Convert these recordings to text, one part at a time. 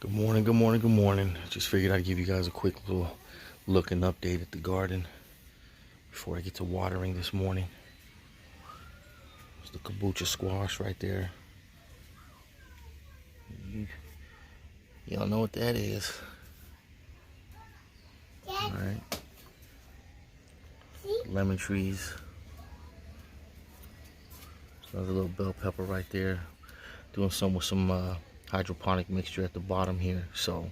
Good morning, good morning, good morning. Just figured I'd give you guys a quick little look and update at the garden before I get to watering this morning. There's the kombucha squash right there. Y'all know what that is. Alright. Lemon trees. Another little bell pepper right there. Doing some with some hydroponic mixture at the bottom here. So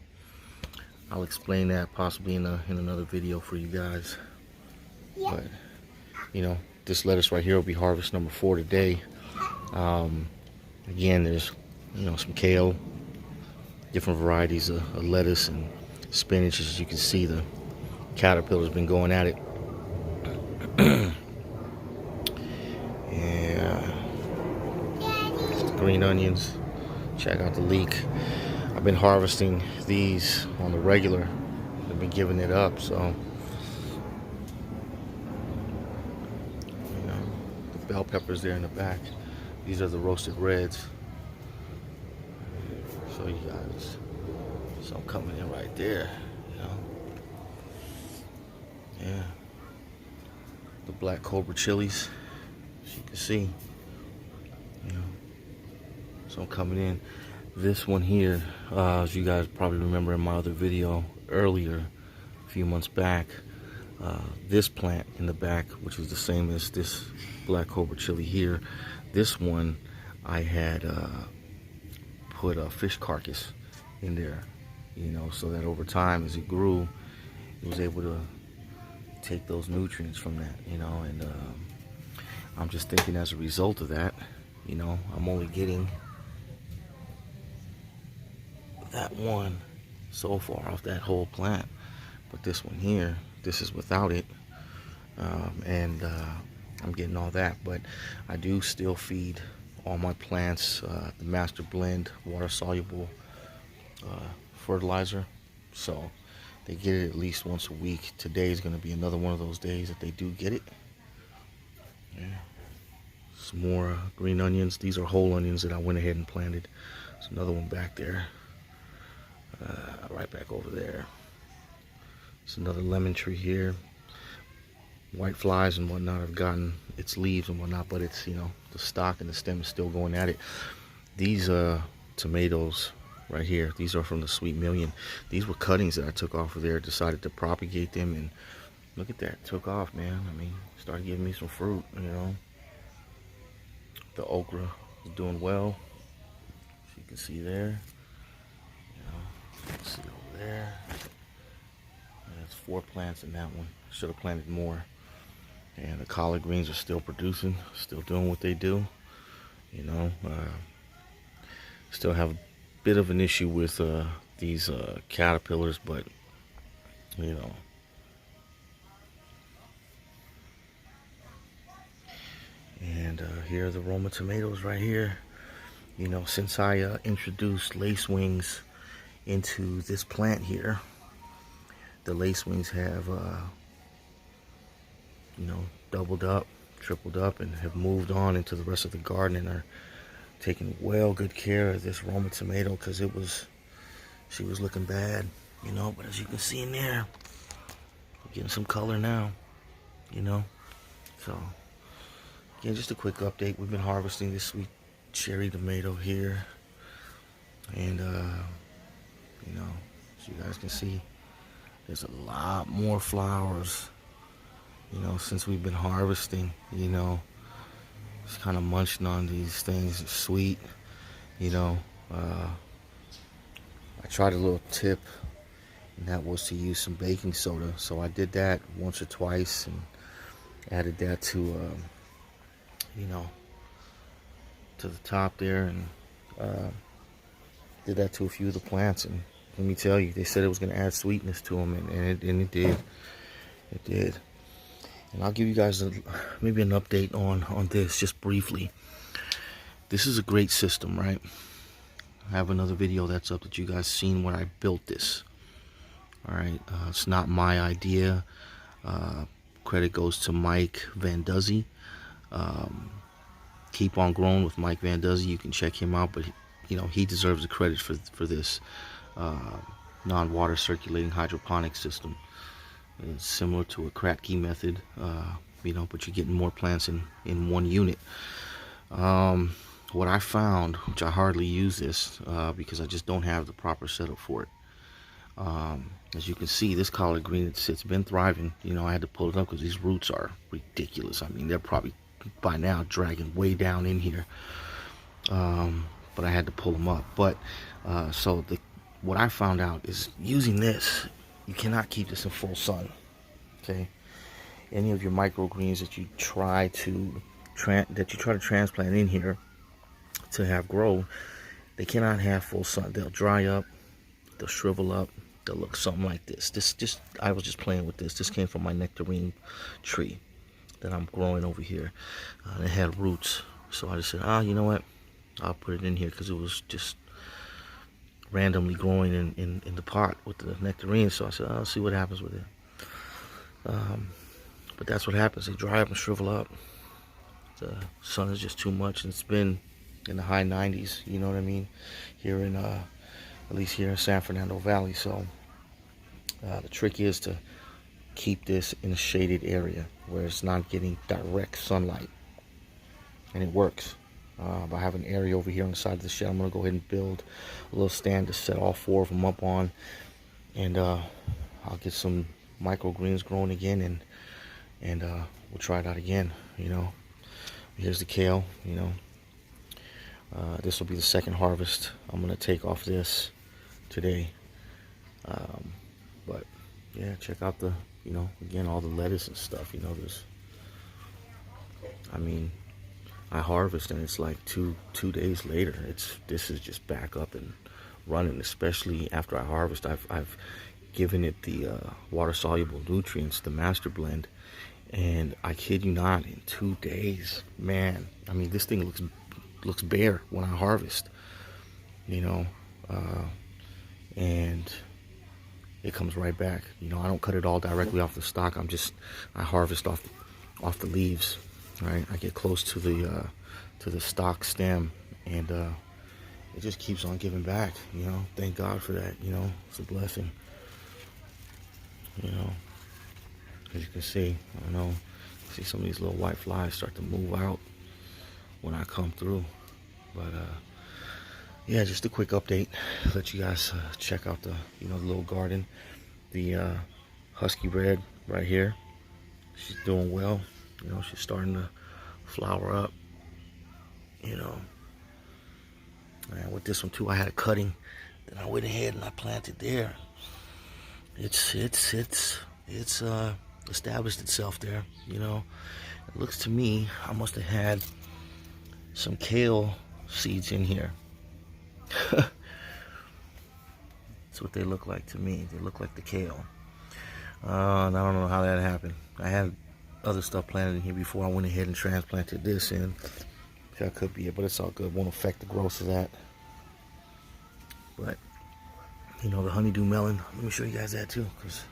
I'll explain that possibly in another video for you guys. But you know, this lettuce right here will be harvest number 4 today. Again, there's some kale, different varieties of lettuce and spinach. As you can see, the caterpillar's been going at it. Yeah, green onions. Check out the leek. I've been harvesting these on the regular. I've been giving it up, so the bell peppers there in the back. These are the roasted reds. Show you guys some coming in right there. Yeah, the black cobra chilies, as you can see. Some coming in. This one here, as you guys probably remember in my other video earlier, a few months back, this plant in the back, which is the same as this black cobra chili here, this one I had put a fish carcass in there, so that over time as it grew, it was able to take those nutrients from that, and I'm just thinking as a result of that, I'm only getting that one so far off that whole plant, but this one here, this is without it, and I'm getting all that. But I do still feed all my plants the Master Blend water soluble fertilizer, so they get it at least once a week. Today is going to be another one of those days that they do get it. Yeah. Some more green onions. These are whole onions that I went ahead and planted. There's another one back there. Right back over there. It's another lemon tree here. White flies and whatnot have gotten its leaves and whatnot, but it's, the stalk and the stem is still going at it. These tomatoes right here, these are from the Sweet Million. These were cuttings that I took off of there, decided to propagate them, and look at that, took off, man. I mean, started giving me some fruit, The okra is doing well, as you can see there. See over there. That's 4 plants in that one. Should have planted more. And the collard greens are still producing, still doing what they do. Still have a bit of an issue with these caterpillars, but And here are the Roma tomatoes right here. Since I introduced lacewings into this plant here, the lacewings have doubled up, tripled up, and have moved on into the rest of the garden and are taking well good care of this Roma tomato, because she was looking bad, but as you can see in there, we're getting some color now, so again, just a quick update. We've been harvesting this sweet cherry tomato here, and as you guys can see, there's a lot more flowers, since we've been harvesting, just kind of munching on these things. It's sweet, I tried a little tip, and that was to use some baking soda, so I did that once or twice and added that to to the top there, and did that to a few of the plants, and let me tell you, they said it was going to add sweetness to them, and it did. It did. And I'll give you guys maybe an update on this just briefly. This is a great system, right? I have another video that's up that you guys seen when I built this. All right, it's not my idea. Credit goes to Mike Van Duzzy. Keep on Growing with Mike Van Duzzy. You can check him out, but he deserves the credit for this. uh, non-water circulating hydroponic system. It's similar to a Kratky method, but you're getting more plants in one unit. What I found, which I hardly use this because I just don't have the proper setup for it. As you can see, this collard green, it's been thriving. I had to pull it up because these roots are ridiculous. I mean, they're probably by now dragging way down in here. But I had to pull them up. But what I found out is using this, you cannot keep this in full sun. Okay, any of your microgreens that you try to transplant in here to have grow, they cannot have full sun. They'll dry up, they'll shrivel up, they'll look something like this. I was just playing with this. This came from my nectarine tree that I'm growing over here. And it had roots, so I just said, you know what? I'll put it in here because it was just randomly growing in the pot with the nectarine. So I said, I'll see what happens with it. But that's what happens. They dry up and shrivel up. The sun is just too much, and it's been in the high 90s. You know what I mean? Here in at least here in San Fernando Valley. So the trick is to keep this in a shaded area where it's not getting direct sunlight, and it works. I have an area over here on the side of the shed. I'm going to go ahead and build a little stand to set all 4 of them up on, and I'll get some microgreens growing again, and we'll try it out again. Here's the kale. This will be the second harvest I'm going to take off this today. But yeah, check out the again, all the lettuce and stuff. I harvest and it's like two days later, this is just back up and running. Especially after I harvest, I've given it the water soluble nutrients, the master blend, and I kid you not, in 2 days, man, I mean, this thing looks bare when I harvest, and it comes right back. I don't cut it all directly off the stalk. I harvest off the leaves. Right, I get close to the stalk stem, and it just keeps on giving back. Thank God for that. It's a blessing. As you can see, see some of these little white flies start to move out when I come through. But yeah, just a quick update. Let you guys check out the the little garden. The husky red right here, she's doing well. She's starting to flower up. And with this one too, I had a cutting that I went ahead and I planted there. It's established itself there. It looks to me, I must have had some kale seeds in here. That's what they look like to me. They look like the kale. And I don't know how that happened. I had other stuff planted in here before I went ahead and transplanted this in. That could be it, but it's all good. Won't affect the growth of that. But the honeydew melon, let me show you guys that too, because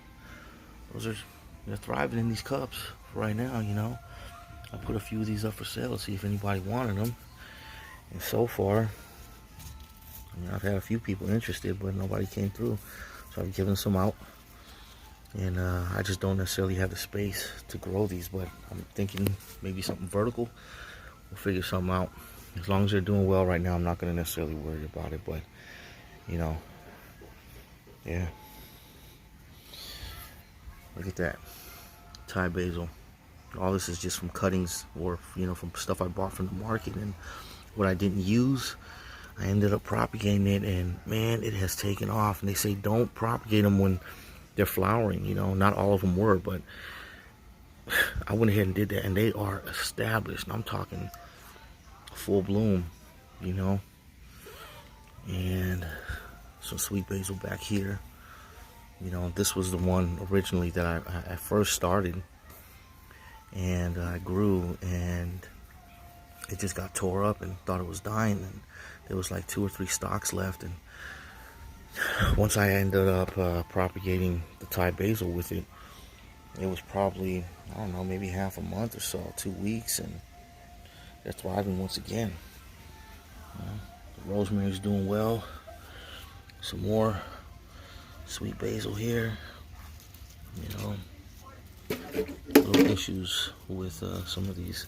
they're thriving in these cups right now. I put a few of these up for sale to see if anybody wanted them, and so far, I've had a few people interested, but nobody came through, so I've given some out. And I just don't necessarily have the space to grow these, but I'm thinking maybe something vertical. We'll figure something out. As long as they're doing well right now, I'm not going to necessarily worry about it, but yeah. Look at that. Thai basil. All this is just from cuttings or, from stuff I bought from the market. And what I didn't use, I ended up propagating it, and man, it has taken off. And they say don't propagate them when they're flowering. Not all of them were, but I went ahead and did that, and they are established. I'm talking full bloom, and some sweet basil back here. This was the one originally that I first started, and I grew, and it just got tore up and thought it was dying, and there was like 2 or 3 stalks left. And once I ended up propagating the Thai basil with it, it was probably, I don't know, maybe half a month or so, 2 weeks, and they're thriving once again. The rosemary's doing well. Some more sweet basil here. You know, little issues with some of these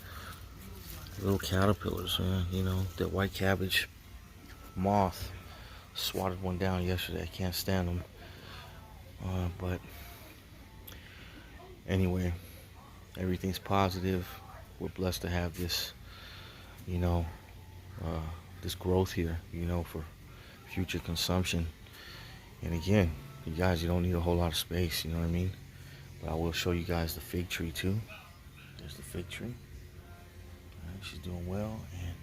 little caterpillars, man. You know, that white cabbage moth swatted one down yesterday. I can't stand them. But anyway, everything's positive. We're blessed to have this, you know, this growth here, you know, for future consumption. And again, you guys, you don't need a whole lot of space, you know what I mean? But I will show you guys the fig tree too. There's the fig tree. All right, she's doing well. And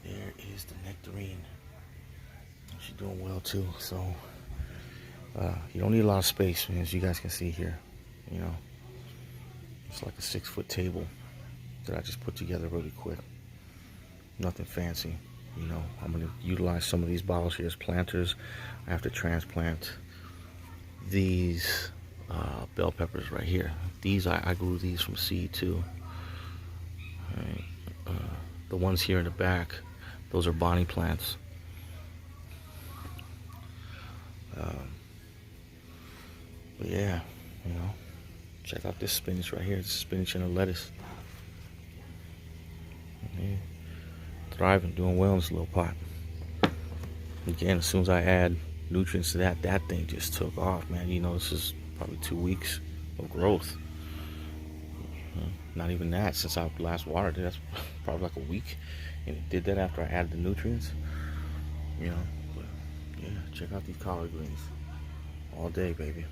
there is the nectarine. She's doing well too. So you don't need a lot of space, man, as you guys can see here. You know, it's like a 6-foot table that I just put together really quick. Nothing fancy. You know, I'm going to utilize some of these bottles here as planters. I have to transplant these bell peppers right here. These, I grew these from seed too. All right. The ones here in the back, those are Bonnie plants. But yeah, you know, check out this spinach right here. It's spinach and a lettuce. Yeah. Thriving, doing well in this little pot. Again, as soon as I add nutrients to that, that thing just took off, man. You know, this is probably 2 weeks of growth. Not even that, since I last watered it. That's probably like a week, and it did that after I added the nutrients. You know, but yeah, check out these collard greens all day, baby.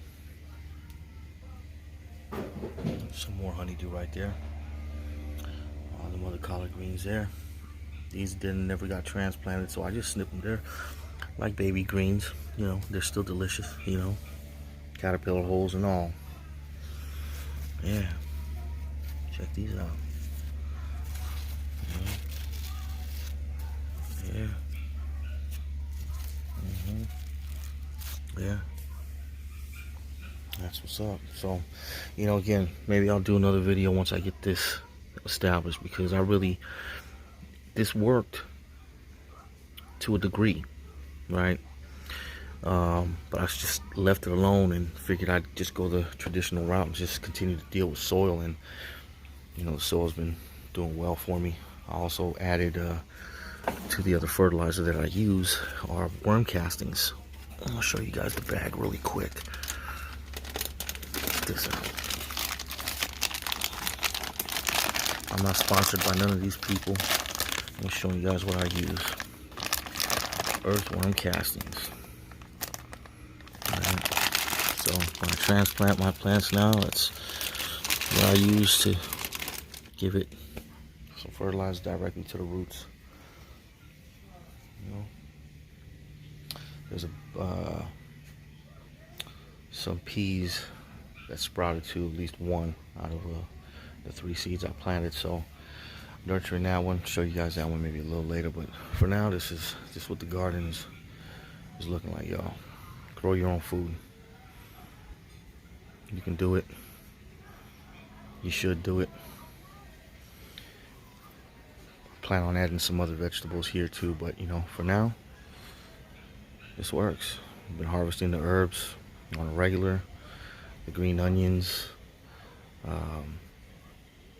Some more honeydew right there. All them other collard greens there. These never got transplanted, so I just snip them. They're like baby greens, you know. They're still delicious, you know. Caterpillar holes and all. Yeah. Check these out. Yeah. Yeah. That's what's up. So, you know, again, maybe I'll do another video once I get this established, because this worked to a degree, right? But I just left it alone and figured I'd just go the traditional route and just continue to deal with soil. And, you know, the soil's been doing well for me. I also added to the other fertilizer that I use are worm castings. I'll show you guys the bag really quick. This out. I'm not sponsored by none of these people. I'm showing you guys what I use. Earthworm castings. Alright. So when I transplant my plants now, that's what I use to give it some fertilizer directly to the roots. You know, there's some peas that sprouted to at least one out of the 3 seeds I planted. So nurturing that one, show you guys that one maybe a little later. But for now, this is what the garden is looking like, y'all. Grow your own food. You can do it. You should do it. Plan on adding some other vegetables here too, but you know, for now, this works. I've been harvesting the herbs on a regular, the green onions,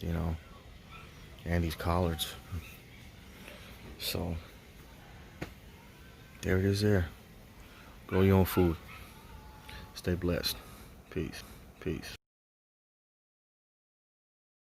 you know, and these collards. So there it is there. Grow your own food. Stay blessed. Peace. Peace.